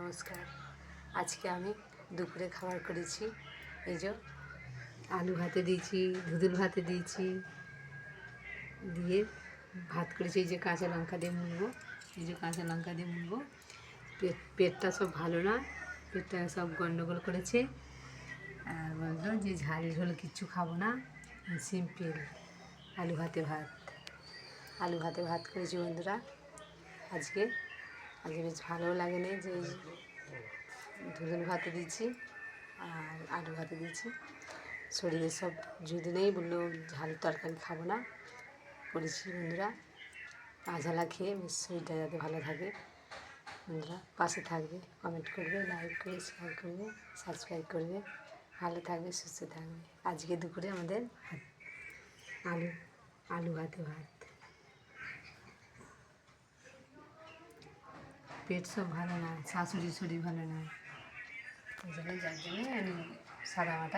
নমস্কার। আজকে আমি দুপুরে খাবার করেছি। এই যে আলু ভাতে দিয়েছি, ধুদুল ভাতে দিয়েছি, দিয়ে ভাত করেছি। এই যে কাঁচা লঙ্কা দিয়ে মুড়বো, এই যে কাঁচা লঙ্কা দিয়ে মুড়বো। পেটটা সব ভালো না, পেটটা সব গন্ডগোল করেছে। আর বললো যে ঝাল ঝোল কিচ্ছু খাবো না, সিম্পল আলু ভাতে ভাত করেছি বন্ধুরা। আজকে বেশ ভালোও লাগে না যে ধুদুল ভাতে দিয়েছি আর আলু ভাতে দিয়েছি। শরীরে সব যদি নেই বললো ঝাল তরকারি খাবো না করেছি বন্ধুরা। ঝালা খেয়ে বেশ শরীরটা যাতে ভালো থাকে। বন্ধুরা পাশে থাকবে, কমেন্ট করবে, লাইক করবে, শেয়ার করবে, সাবস্ক্রাইব করবে। ভালো থাকবে, সুস্থ থাকবে। আজকে দুপুরে আমাদের আলু ভাতে ভাত। পেট সব ভালো না, শাশুড়ির শরীর ভালো না, যার জন্যে আমি সাদা মাটা